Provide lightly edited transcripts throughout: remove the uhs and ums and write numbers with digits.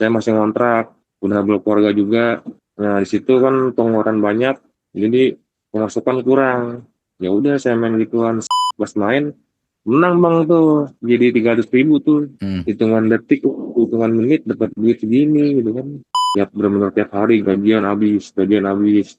saya masih ngontrak, udah berkeluarga juga. Nah, di situ kan pengeluaran banyak, jadi pemasukan kurang. Ya udah saya main gituan, pas main menang bang tuh, jadi 300.000 tuh. Hmm. Hitungan detik, hitungan menit dapat duit segini gitu kan. Tiap benar-benar tiap hari gajian habis,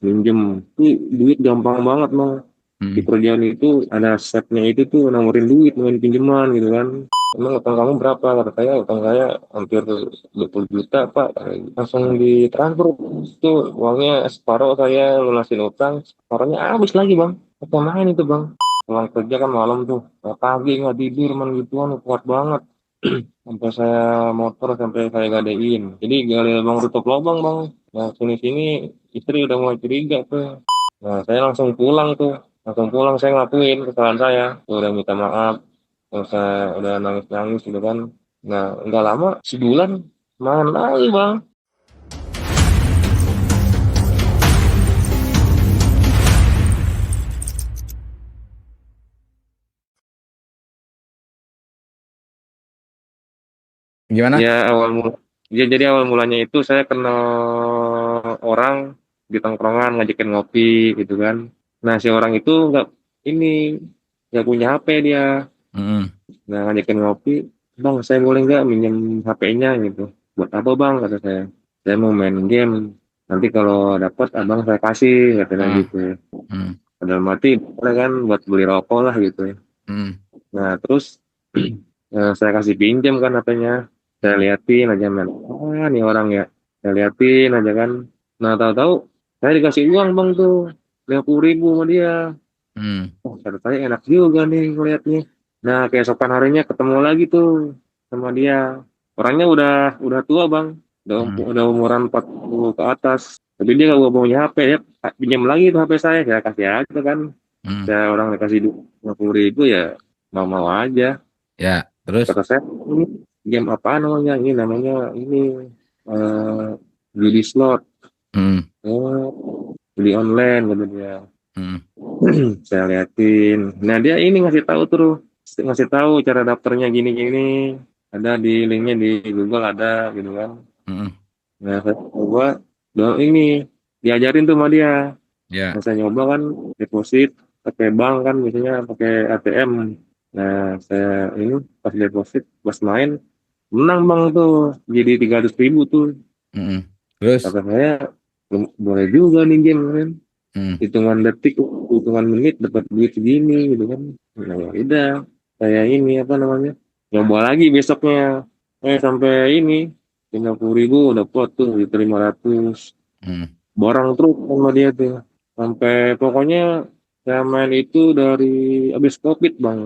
minjem. Tuh duit gampang banget bang. Di Hmm. kerjaan itu ada setnya itu tuh nawarin duit main pinjaman gitu kan. Emang utang kamu berapa? Kata saya utang saya hampir 20 juta pak. Langsung ditransfer itu uangnya separuh saya lunasin utang, separuhnya habis lagi bang. Apa main itu bang? Pulang kerja kan malam tuh, pagi nggak tidur man gituan kuat banget. Sampai saya motor sampai saya gadein. Jadi gali lubang tutup lubang bang. Nah sini-sini istri udah mulai curiga tuh. Nah, saya langsung pulang tuh. Langsung pulang saya ngakuin kesalahan saya. Tuh, udah minta maaf. Terus saya udah nangis-nangis gitu kan. Nah, nggak lama, sebulan, main lagi bang. Gimana? Ya, jadi awal mulanya itu saya kenal orang di tongkrongan ngajakin ngopi gitu kan. Nah, si orang itu ini, nggak punya HP dia. Hmm. Nah, ngajakin ngopi, bang, saya boleh nggak minjem HP-nya gitu. Buat apa bang, kata saya. Saya mau main game. Nanti kalau dapat abang saya kasih, katanya Hmm. gitu. Hmm. Padahal mati, boleh kan buat beli rokok lah gitu ya. Hmm. Nah, terus saya kasih pinjam kan HP-nya. Saya Hmm. liatin aja, men. Ah, nih orang ya. Saya liatin aja kan. Nah, tahu-tahu saya dikasih uang bang tuh. 50.000 sama dia. Hmm. Oh, kata saya enak juga nih ngeliatnya. Nah, keesokan harinya ketemu lagi tuh sama dia. Orangnya udah tua bang, Hmm. udah umuran 40 ke atas. Tapi dia gak punya HP ya. Pinjam lagi tuh HP saya kasih aja kan. Hmm. Saya orang dikasih 50.000 ya mau-mau aja. Ya, terus? Kata saya, ini game apa namanya? Ini namanya ini eh judi slot. Hmm. Oh, beli online gitu dia. Hmm. Saya liatin. Nah dia ini ngasih tahu cara daftarnya gini-gini. Ada di linknya di Google ada gitu kan. Hmm. Nah saya coba doang ini diajarin tuh sama dia. Ya. Nah, saya nyoba kan deposit pakai bank kan biasanya pakai ATM. Nah saya ini pas deposit pas main menang bang tuh jadi 300.000 tuh. Hmm. Terus? Kata saya boleh juga nih game kan. Hmm. Hitungan detik, hitungan menit dapat duit segini gitu kan. Nah, ya udah, saya ini apa namanya, nyoba lagi besoknya. Sampai ini 50.000 dapat tuh di 500. Hmm. Borong terus sama dia tuh. Sampai pokoknya saya main itu dari habis COVID bang.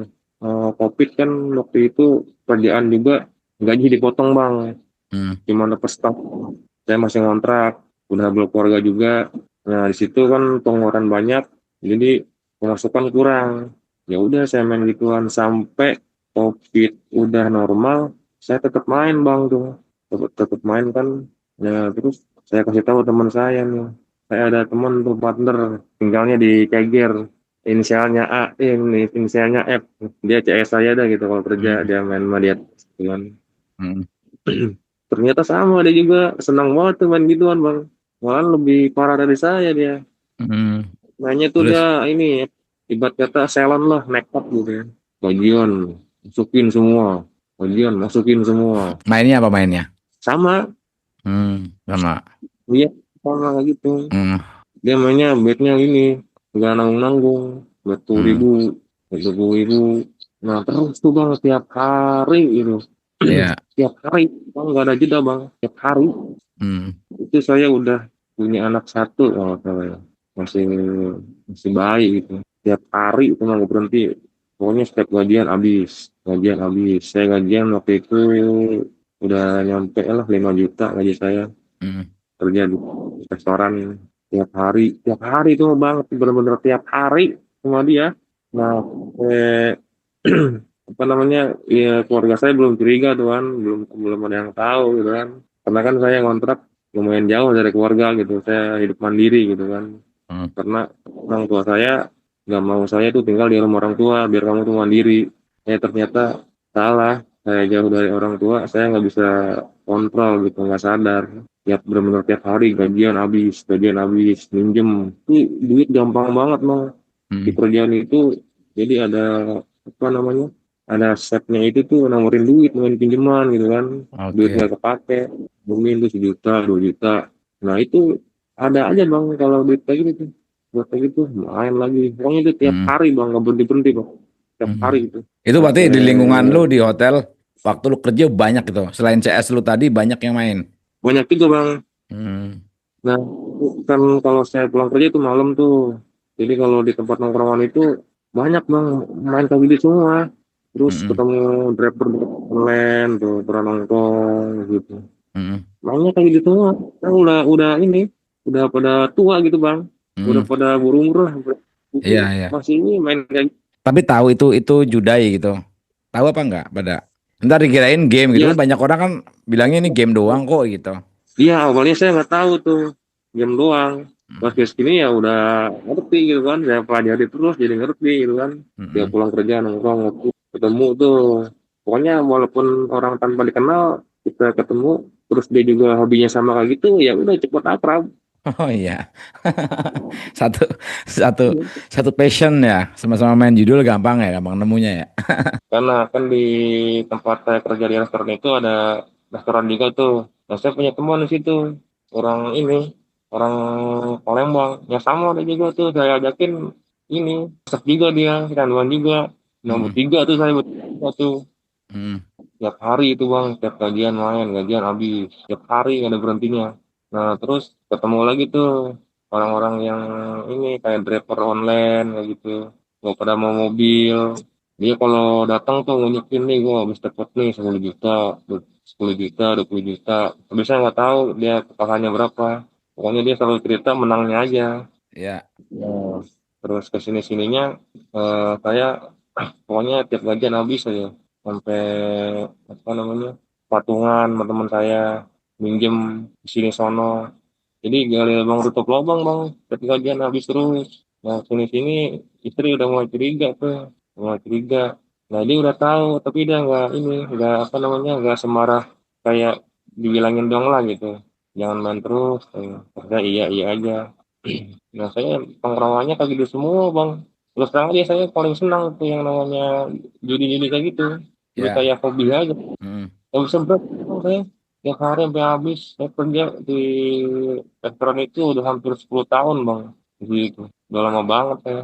COVID kan waktu itu kerjaan juga gaji dipotong bang. Hmm. Cuma dapat staff. Saya masih ngontrak, udah berkeluarga juga. Nah, di situ kan pengeluaran banyak, jadi pemasukan kurang. Ya udah saya main gituan sampai COVID udah normal, saya tetap main bang tuh, tetap main kan. Ya terus saya kasih tahu teman saya nih, saya ada teman tuh partner tinggalnya di Ceger, inisialnya A, ini inisialnya F, dia CS saya dah gitu kalau kerja Hmm. dia main sama dia, gitu kan. Hmm. Ternyata sama dia juga senang banget tuh main gituan bang, malah lebih parah dari saya dia. Hmm. Mainnya tuh Terus? udah ini ibarat kata salon lah, nekat gitu ya. Bagian masukin semua, bagian masukin semua. Mainnya apa mainnya? Sama Sama. dia, sama kayak gitu. Hmm. Dia mainnya bednya ini nggak nanggung-nanggung, 20.000, Hmm. 20.000. Nah terus tuh bang tiap hari itu, Ya. tiap hari bang nggak ada jeda bang, tiap hari. Hmm. Itu saya udah punya anak satu kalau saya masih masih bayi gitu. Tiap hari itu nggak berhenti. Pokoknya setiap gajian habis. Saya gajian waktu itu udah nyampe lah 5 juta gaji saya Hmm. kerja di restoran tiap hari itu bang bener-bener tiap hari sama dia. Nah, apa namanya ya keluarga saya belum curiga tuh kan, belum belum ada yang tahu gitu kan, karena kan saya ngontrak lumayan jauh dari keluarga gitu, saya hidup mandiri gitu kan, Hmm. karena orang tua saya nggak mau saya tuh tinggal di rumah orang tua biar kamu tuh mandiri. Ternyata salah, saya jauh dari orang tua, saya nggak bisa kontrol gitu, nggak sadar. Tiap benar-benar tiap hari gajian habis, minjem. Ini duit gampang banget Bang. Di Hmm. kerjaan itu, jadi ada apa namanya? Ada setnya itu tuh nawarin duit, main pinjaman gitu kan. Duit Oke. nggak kepake, bumin tuh 1 juta, 2 juta. Nah itu ada aja Bang kalau duit kayak gitu tuh. Buat kayak gitu, main lagi. Pokoknya itu tiap Hmm. hari Bang, nggak berhenti-berhenti Bang. Tiap hari Hmm. gitu. Itu berarti Sampai di lingkungan lu di hotel waktu lu kerja banyak gitu. Selain CS lu tadi banyak yang main. banyak juga Bang. Hmm. Nah, kan kalau saya pulang kerja itu malam tuh. Jadi kalau di tempat nongkrongan itu banyak Bang main kayak gitu semua. Terus Hmm. ketemu driver online tuh, pernah nongkrong gitu. Hmm. Mainnya kayak gitu semua. Kan udah ini, udah pada tua gitu Bang. Udah Hmm. pada berumur lah. Itu Iya, iya. masih ini main kayak gitu. Tapi tahu itu judai gitu. Tahu apa enggak pada? Ntar dikirain game gitu Iya, kan banyak orang kan bilangnya ini game doang kok gitu. iya awalnya saya nggak tahu tuh jam doang. Pas Hmm. ke sini ya udah ngerti gitu kan. Saya pelajari terus jadi ngerti gitu kan. Dia Hmm. pulang kerja nongkrong ngopi, ketemu tuh. Pokoknya walaupun orang tanpa dikenal kita ketemu terus dia juga hobinya sama kayak gitu ya udah cepet akrab. Oh iya. Satu satu satu passion ya. Sama-sama main judul gampang ya, gampang nemunya ya. Karena kan di tempat saya kerja di restoran itu ada restoran juga tuh. Nah saya punya teman di situ orang ini orang Palembang yang sama ada juga tuh saya ajakin ini masak juga dia kanduan juga. Nah Hmm. bertiga tuh saya bertiga tuh Hmm. tiap hari itu Bang tiap gajian main gajian habis tiap hari nggak ada berhentinya. Nah terus ketemu lagi tuh orang-orang yang ini kayak driver online kayak gitu mau pada mau mobil dia kalau datang tuh ngunjukin nih gua habis dapet nih 10 juta 10 juta 20 juta tapi saya nggak tahu dia kepakaiannya berapa pokoknya dia selalu cerita menangnya aja. Ya. Nah, terus kesini sininya saya pokoknya tiap gajian habis aja sampai apa namanya patungan sama teman saya minjem di sini sono jadi gali lubang tutup lubang Bang ketika gajian habis terus. Nah sini sini istri udah mulai curiga tuh mulai curiga. Nah dia udah tahu tapi dia nggak ini nggak apa namanya nggak semarah kayak dibilangin dong lah gitu jangan main terus kerja iya iya aja. Nah saya tongkrongannya kayak gitu semua Bang. Terus terang aja saya paling senang tuh yang namanya judi-judi kayak gitu. Jadi Ya. kayak hobi aja. Hmm. Gak bisa berat saya. Tiap hari sampai habis. Saya kerja di restoran itu udah hampir 10 tahun Bang. Gitu. Udah lama banget ya.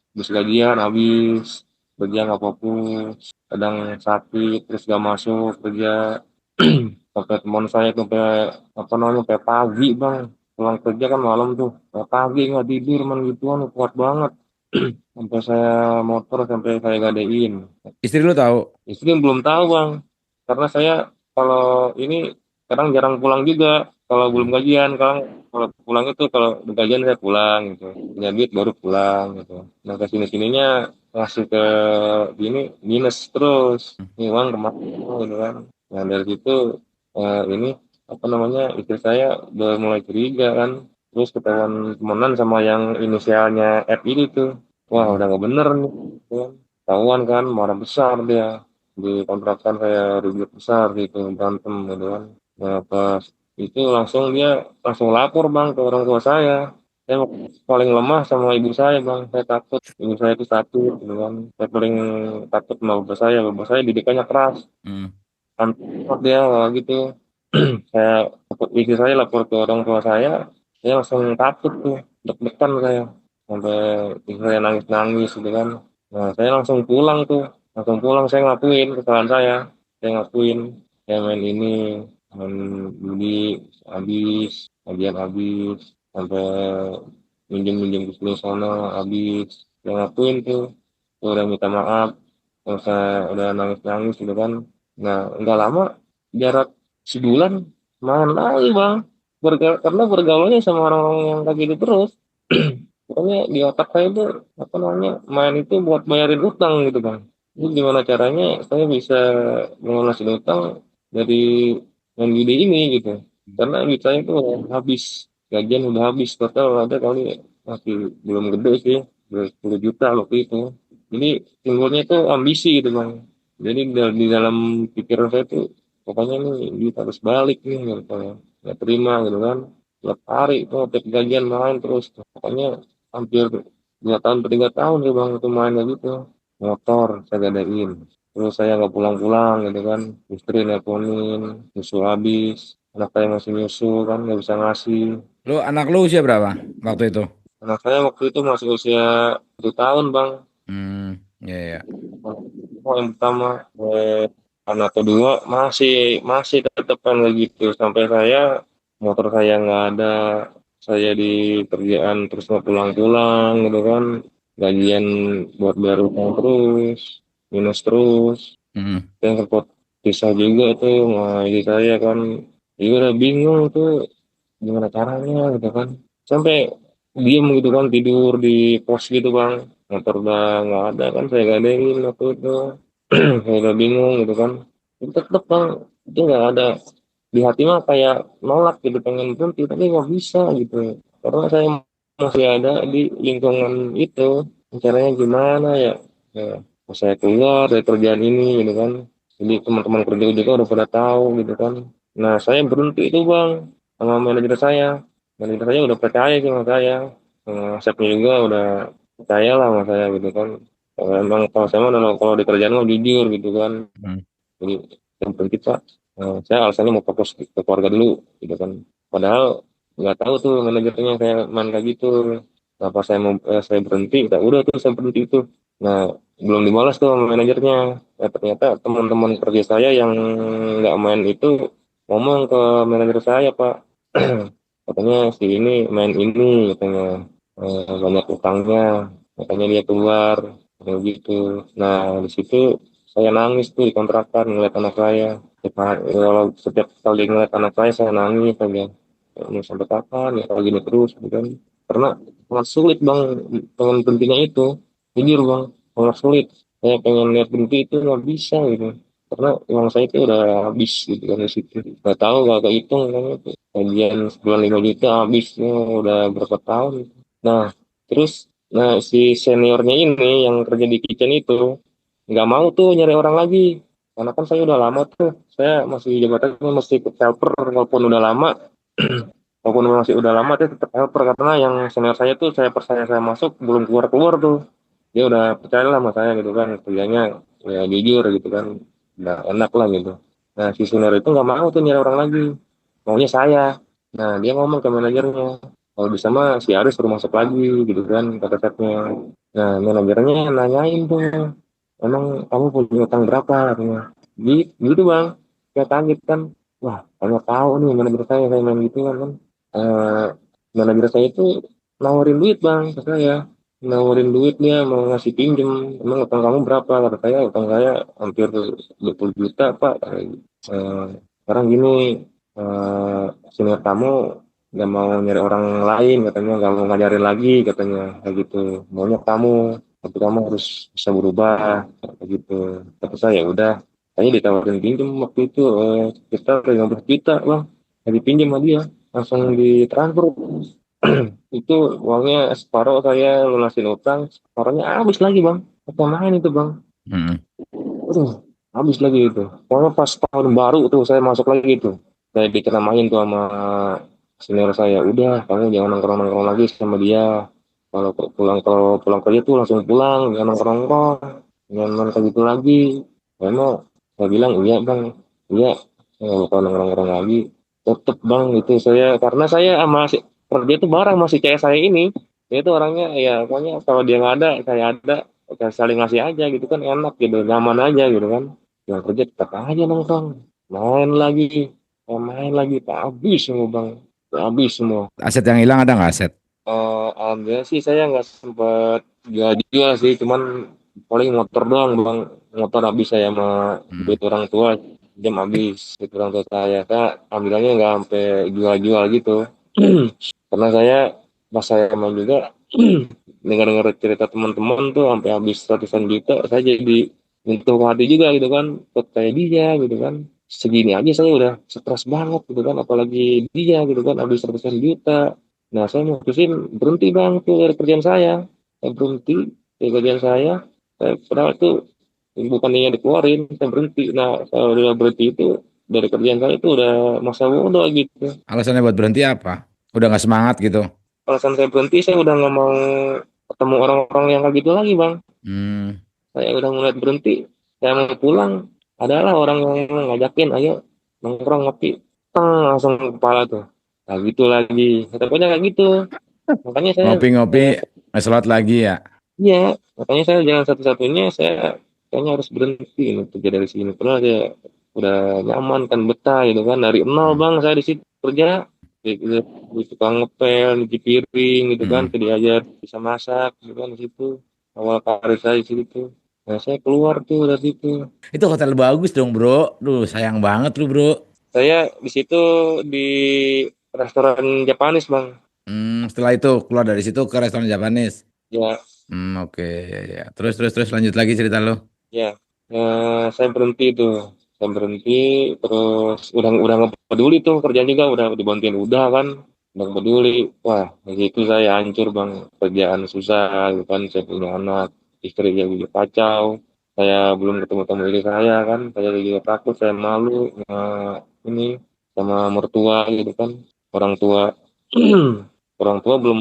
Habis gajian habis. Kerja nggak fokus. Kadang sakit terus gak masuk kerja. Sampai teman saya tuh sampai apa namanya sampai pagi Bang. Pulang kerja kan malam tuh. Sampai pagi nggak tidur man gituan kuat banget. Sampai saya motor sampai saya gadein. Istri lu tahu? Istri belum tahu Bang. Karena saya kalau ini kadang jarang pulang juga. Kalau belum Hmm. gajian, kalau pulang itu kalau udah gajian saya pulang gitu. Punya duit baru pulang gitu. Nah ke sini-sininya ngasih ke gini minus terus. Ini uang kemana gitu kan. Nah dari situ ini apa namanya istri saya udah mulai curiga kan. Terus ketahuan temenan sama yang inisialnya F itu tuh. Wah udah Hmm. nggak bener nih. Gitu kan. Ketahuan kan marah besar dia di kontrakan kayak ribut besar gitu berantem gitu kan. Nah pas itu langsung dia langsung lapor Bang ke orang tua saya paling lemah sama ibu saya Bang saya takut ibu saya itu satu gitu kan saya paling takut sama bapak saya didikannya keras Hmm. kan takut dia kalau gitu saya istri saya lapor ke orang tua saya langsung takut tuh deg-degan saya sampai istri saya nangis-nangis gitu kan. Nah saya langsung pulang saya ngakuin kesalahan saya ngakuin saya main ini main judi habis bagian habis sampai minjem-minjem ke sini sana habis saya ngakuin tuh saya udah minta maaf terus saya udah nangis-nangis gitu kan. Nah nggak lama jarak sebulan main lagi Bang karena bergaulnya sama orang-orang yang kayak gitu terus. Pokoknya di otak saya itu apa namanya main itu buat bayarin utang gitu Bang. Ini gimana caranya saya bisa ngelunasin utang dari main judi ini gitu. Karena duit saya itu udah habis, gajian udah habis total ada kali masih belum gede sih, udah 10 juta waktu itu. Jadi timbulnya itu ambisi gitu Bang. Jadi di dalam pikiran saya tuh pokoknya nih duit harus balik nih gitu kan. Nggak terima gitu kan. Tiap hari tuh tiap gajian main terus. Pokoknya hampir 2 tahun 3 tahun sih bang itu main kayak gitu. Motor saya gadain. Terus saya nggak pulang-pulang gitu kan. Istri nelponin, nyusu habis. Anak saya masih nyusu kan nggak bisa ngasih. Lu anak lu usia berapa waktu itu? Anak saya waktu itu masih usia 1 tahun bang. Ya ya. Oh, yang pertama, anak kedua masih tetap kan kayak gitu sampai motor saya nggak ada, saya di kerjaan terus nggak pulang-pulang gitu kan, gajian buat bayar utang terus, minus terus, Hmm. yang repot pisah juga tuh, jadi saya kan, ya udah bingung tuh gimana caranya gitu kan, sampai diem gitu kan tidur di pos gitu bang, motor udah nggak ada kan saya gadein waktu itu. Saya udah bingung gitu kan, tetep bang itu nggak ada, di hati mah kayak nolak gitu pengen berhenti tapi nggak bisa gitu karena saya masih ada di lingkungan itu. Caranya gimana ya, ya saya keluar dari kerjaan ini gitu kan, jadi teman-teman kerja juga udah pada tahu gitu kan. Nah saya berhenti itu bang sama manajer saya udah percaya sama saya. Chefnya juga udah percaya lah sama saya gitu kan. Emang kalau saya mah kalau di kerjaan mah jujur gitu kan, Hmm. jadi yang penting pak, saya alasannya mau fokus ke keluarga dulu gitu kan, padahal nggak tahu tuh manajernya saya main kayak gitu. Nah pas saya berhenti udah tuh saya berhenti itu. Nah belum dibalas tuh sama manajernya. Ternyata teman-teman kerja saya yang nggak main itu ngomong ke manajer saya pak, katanya si ini main ini katanya, banyak utangnya makanya dia keluar kayak gitu. Nah di situ saya nangis tuh di kontrakan ngeliat anak saya. Kalau setiap kali ngeliat anak saya nangis aja. Mau sampai kapan ya kalau gini terus gitu kan. Karena sangat sulit bang, pengen berhentinya itu. Jujur bang, sangat sulit. Saya pengen lihat berhenti itu nggak bisa gitu. Karena uang saya itu udah habis gitu kan di situ. Nggak tahu nggak kehitung kan itu. Kajian sebulan 5 juta habisnya udah berapa tahun. Nah, terus si seniornya ini yang kerja di kitchen itu nggak mau tuh nyari orang lagi karena kan saya udah lama tuh, saya masih jabatannya masih ikut helper walaupun udah lama. Walaupun masih udah lama dia tetap helper karena yang senior saya tuh saya percaya saya masuk belum keluar keluar tuh, dia udah percaya lah sama saya gitu kan, kerjanya ya jujur gitu kan, udah enak lah gitu. Nah si senior itu nggak mau tuh nyari orang lagi, maunya saya. Nah dia ngomong ke manajernya, kalau bisa mah si Aris suruh masuk lagi gitu kan kata chefnya. Nah manajernya nanyain tuh, emang kamu punya utang berapa katanya, gitu bang. Saya kaget kan, wah kamu tahu nih manajer saya kayak main gitu kan. Eh, Manajer saya itu nawarin duit bang ke saya, nawarin duit dia mau ngasih pinjem, emang utang kamu berapa kata saya, utang saya hampir 20 juta pak. Eh, Sekarang gini, eh, senior kamu nggak mau nyari orang lain katanya, nggak mau ngajarin lagi katanya kayak gitu, maunya kamu, tapi kamu harus bisa berubah kayak gitu. Tapi saya udah, saya ditawarin pinjem waktu itu sekitar 15 juta bang, jadi pinjem sama dia langsung ditransfer. Itu uangnya separuh saya lunasin utang, separuhnya habis lagi bang, apa main itu bang. Hmm. Aduh, habis lagi itu. Pokoknya pas tahun baru tuh saya masuk lagi tuh. Saya diceramain tuh sama senior saya. Udah, kamu jangan nongkrong-nongkrong lagi sama dia. Kalau pulang kerja tuh langsung pulang, jangan nongkrong-nongkrong. Jangan main kayak gitu lagi. Karena saya bilang, iya bang, iya. Saya nggak bakal nongkrong-nongkrong lagi. Tetep bang, itu saya, karena saya sama kerja tuh marah masih kayak saya ini. Dia tuh orangnya, ya pokoknya kalau dia nggak ada, saya ada. Oke, saling ngasih aja gitu kan enak gitu, nyaman aja gitu kan. Yang kerja tetap aja nongkrong, main lagi, main lagi, tak habis semua bang, tak habis semua. Aset yang hilang ada nggak aset? Alhamdulillah sih saya nggak sempat jual-jual sih, cuman paling motor doang bang, motor habis saya sama Hmm. duit orang tua, jam habis duit orang tua saya, kak alhamdulillahnya nggak sampai jual-jual gitu. Karena saya pas saya main juga dengar-dengar cerita teman-teman tuh sampai habis ratusan juta, saya jadi untuk hati juga gitu kan, kok kayak dia gitu kan, segini aja saya udah stres banget gitu kan, apalagi dia gitu kan habis ratusan juta. Nah saya mutusin berhenti bang tuh dari kerjaan saya berhenti dari kerjaan saya padahal tuh bukannya dikeluarin, saya berhenti. Nah, kalau udah berhenti itu dari kerjaan saya itu udah masa bodoh gitu. Alasannya buat berhenti apa? Udah nggak semangat gitu. Alasan saya berhenti, saya udah nggak mau ketemu orang-orang yang kayak gitu lagi, Bang. Hmm. Saya udah mulai berhenti, saya mau pulang, adalah orang yang ngajakin, ayo nongkrong ngopi, langsung ke kepala tuh. Nah gitu lagi, pokoknya kayak gitu. Makanya saya, Ngopi-ngopi, eh, nggak sholat lagi ya. iya, makanya saya jalan satu-satunya, saya kayaknya harus berhenti nih kerja dari sini. Padahal saya udah nyaman kan, betah gitu kan, dari nol Hmm. bang saya di situ kerja, di tukang ngepel, di piring gitu kan, Hmm. saya diajar bisa masak gitu kan di situ. Awal karir saya di situ. Nah saya keluar tuh dari situ. Itu hotel bagus dong bro. Duh sayang banget lu bro. Saya di situ di restoran Japanis bang. Setelah itu keluar dari situ ke restoran Japanese. Ya, Oke, ya, ya. Terus lanjut lagi cerita lo. ya. Saya berhenti tuh. Saya berhenti, terus udah nggak peduli tuh kerjaan juga udah dibantuin udah kan, udah nggak peduli. Wah, di situ saya hancur bang. Kerjaan susah, gitu kan. Saya punya anak, istri yang juga kacau. Saya belum ketemu istri saya kan. Saya juga takut, saya malu. Ini sama mertua gitu kan. Orang tua, orang tua belum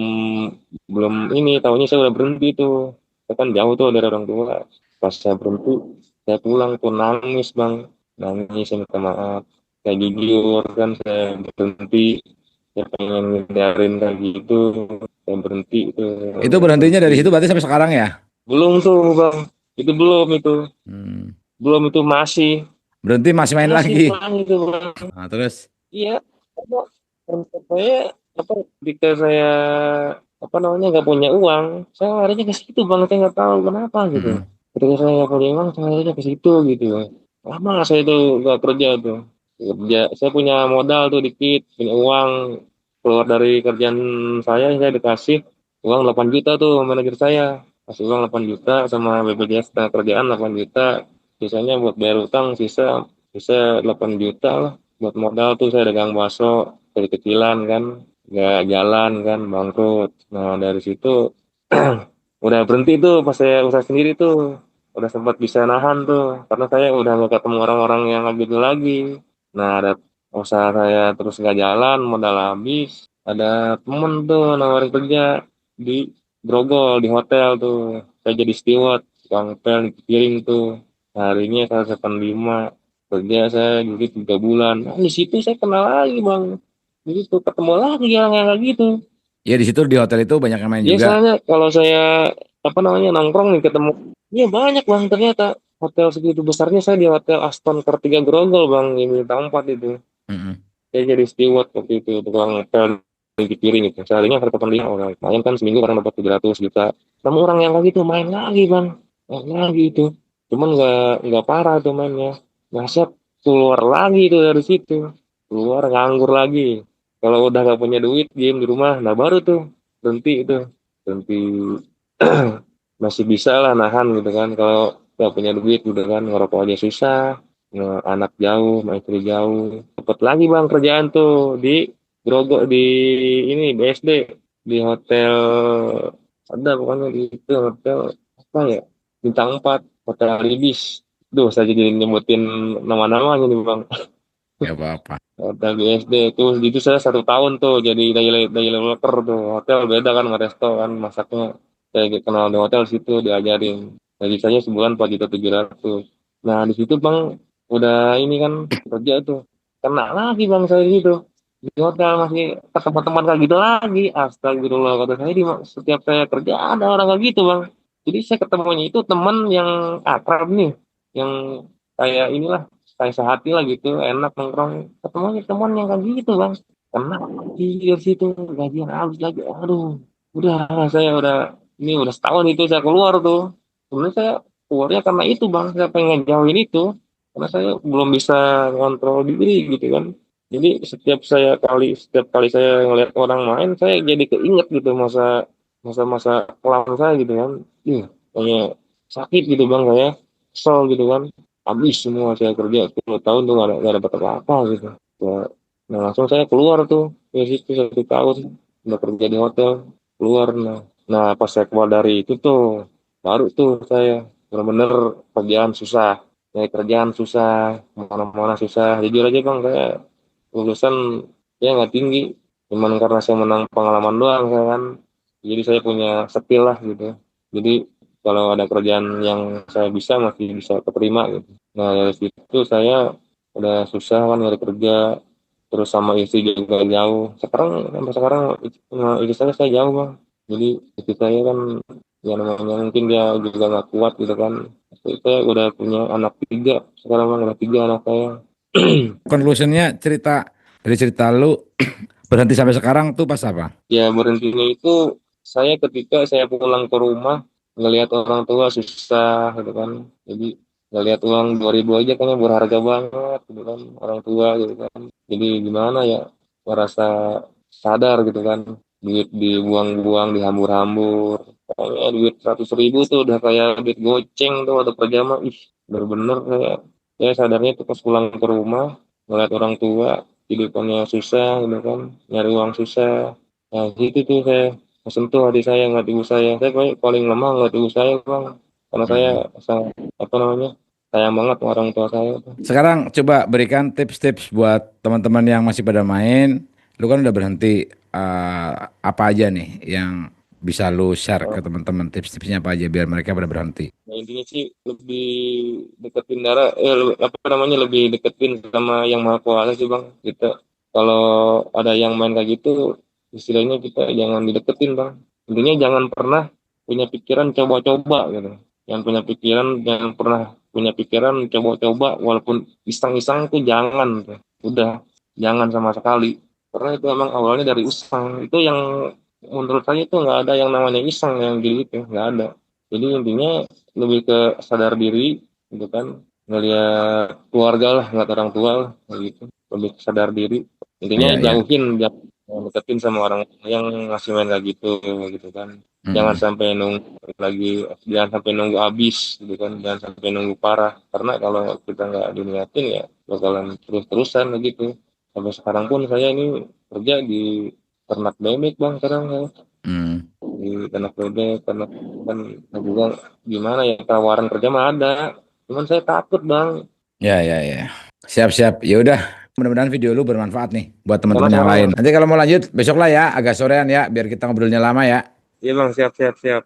belum ini tahunya saya udah berhenti tuh. Saya kan jauh tuh dari orang tua. Pas saya berhenti, saya pulang tuh nangis bang, nangis saya minta maaf, saya jujur kan saya berhenti, saya pengen ngindarin kayak gitu, saya berhenti itu, Itu saya berhentinya berhenti. dari situ berarti sampai sekarang ya? Belum tuh bang, itu belum itu, Hmm. belum itu masih, Berhenti masih main masih lagi. bang itu bang. Nah, terus. Iya, karena konsep saya apa? Ketika saya apa namanya nggak punya uang, saya larinya ke situ bang, saya nggak tahu kenapa gitu. Mm-mm. Ketika saya nggak punya uang, saya larinya ke situ gitu. Lama saya tuh nggak kerja tuh. Kerja, saya punya modal tuh dikit, punya uang keluar dari kerjaan saya dikasih uang 8 juta tuh sama manajer saya. Kasih uang 8 juta sama BPJS tenaga kerjaan 8 juta. Sisanya buat bayar utang, sisa sisa 8 juta lah buat modal tuh saya dagang bakso dari kecilan kan, nggak jalan kan, bangkrut. Nah dari situ udah berhenti tuh pas saya usaha sendiri tuh, udah sempat bisa nahan tuh karena saya udah nggak ketemu orang-orang yang kayak gitu lagi. Nah ada usaha saya terus nggak jalan, modal habis, ada temen tuh nawarin kerja di Grogol di hotel tuh, saya jadi steward, tukang pel piring tuh, harinya 185, kerja saya jadi 3 bulan. Nah, di situ saya kenal lagi bang, jadi tuh ketemu lagi yang kayak gitu. Ya di situ di hotel itu banyak yang main juga. Biasanya kalau saya apa namanya nongkrong nih ketemu, ya banyak bang ternyata. Hotel segitu besarnya, saya di hotel Aston Kartiga Grogol bang, di bintang 4 itu. Mm-mm. Saya jadi steward waktu itu, tukang hotel di piring itu. Seharinya 185 orang. Main kan seminggu orang dapat 700 juta. Kamu orang yang kayak gitu main lagi bang, main lagi itu. Cuman nggak parah tuh mainnya. Nah saya keluar lagi tuh dari situ, keluar nganggur lagi. Kalau udah nggak punya duit, diem di rumah, nah baru tuh berhenti itu, berhenti. Masih bisa lah nahan gitu kan, kalau nggak punya duit gitu kan, ngerokok aja susah. Anak jauh, istri jauh, cepet lagi bang kerjaan tuh di Grogol, di ini BSD, di hotel, ada pokoknya di itu hotel apa ya, bintang 4, hotel Ibis. Duh saya jadi nyebutin nama-namanya nih bang. Ya apa-apa. Hotel BSD tuh itu saya 1 tahun tuh jadi daily worker tuh. Hotel beda kan sama resto kan masaknya. Saya kenal di hotel situ diajarin. Jadi saya sebulan 4.700.000. Nah di situ bang udah ini kan kerja tuh. Kena lagi bang saya gitu. Di hotel masih ketemu teman kayak gitu lagi. Astagfirullah kata saya, di setiap saya kerja ada orang kayak gitu bang. Jadi saya ketemunya itu teman yang akrab nih. Yang kayak inilah, kayak sehati lah gitu, enak nongkrong, ketemunya teman yang kayak gitu bang, kena lagi dari situ, gajian habis lagi, aduh, udah saya udah, ini udah setahun itu saya keluar tuh. Sebenarnya saya keluarnya karena itu bang, saya pengen jauhin itu karena saya belum bisa ngontrol diri gitu kan. Jadi setiap kali saya ngeliat orang main, saya jadi keinget gitu masa-masa kelam saya gitu kan. Kayak sakit gitu bang, saya kesel gitu kan, habis semua saya kerja 10 tahun tuh gak dapat apa-apa gitu. Ya, nah langsung saya keluar tuh dari situ 1 tahun udah kerja di hotel, keluar. Nah pas saya keluar dari itu tuh baru tuh saya bener-bener kerjaan susah, nyari kerjaan susah, mana-mana susah. Jujur aja bang, saya lulusan ya nggak tinggi, cuman karena saya menang pengalaman doang saya kan. Jadi saya punya skill lah gitu. Jadi kalau ada kerjaan yang saya bisa masih bisa keterima gitu. Nah dari situ saya udah susah kan nyari kerja, terus sama istri juga jauh. Sekarang sampai sekarang istri saya jauh bang. Jadi istri saya kan ya namanya mungkin dia juga nggak kuat gitu kan. Saya udah punya anak tiga, sekarang bang udah tiga anak saya. Conclusionnya cerita dari cerita lu berhenti sampai sekarang tuh pas apa? Ya berhentinya itu saya ketika saya pulang ke rumah ngelihat orang tua susah gitu kan. Jadi ngelihat uang 2.000 aja kayaknya berharga banget gitu kan orang tua gitu kan. Jadi gimana ya, merasa sadar gitu kan, duit dibuang-buang dihambur-hambur. Kayaknya duit 100.000 tuh udah kayak duit goceng tuh ada per jam mah. Ih bener-bener saya sadarnya tuh pas pulang ke rumah ngeliat orang tua hidupannya susah gitu kan, nyari uang susah. Nah gitu tuh saya sentuh hati saya ngeliat ibu saya paling lemah ngeliat ibu saya bang, karena saya Hmm. sangat apa namanya sayang banget sama orang tua saya. Sekarang coba berikan tips-tips buat teman-teman yang masih pada main. Lu kan udah berhenti, apa aja nih yang bisa lu share ke teman-teman, tips-tipsnya apa aja biar mereka pada berhenti. Nah, intinya sih lebih deketin darah, apa namanya lebih deketin sama yang maha kuasa sih bang. Kita kalau ada yang main kayak gitu, istilahnya kita jangan dideketin bang. Intinya jangan pernah punya pikiran coba-coba gitu. Yang punya pikiran jangan pernah punya pikiran coba-coba, walaupun iseng-iseng tuh jangan tuh. Udah jangan sama sekali. Karena itu emang awalnya dari iseng. Itu yang menurut saya itu nggak ada yang namanya iseng yang gitu, nggak ada. Jadi intinya lebih ke sadar diri gitu kan, ngelihat keluarga lah, ngeliat orang tua lah kayak gitu, lebih ke sadar diri. Intinya Iya, iya. jauhin, jangan deketin sama orang yang ngasih main kayak gitu kan. Jangan Mm-mm. sampai nunggu lagi, jangan sampai nunggu habis gitu kan, jangan sampai nunggu parah, karena kalau kita nggak diniatin ya bakalan terus-terusan gitu. Sampai sekarang pun saya ini kerja di ternak bebek bang sekarang saya, Mm. di tanah bebek karena kan juga gimana ya, tawaran kerja mah ada, cuman saya takut bang. Ya, ya, ya. Siap-siap. Ya udah, mudah-mudahan video lu bermanfaat nih buat teman-teman yang Sama-sama lain. bang. Nanti kalau mau lanjut besok lah ya, agak sorean ya, biar kita ngobrolnya lama ya. Iya bang, siap siap siap.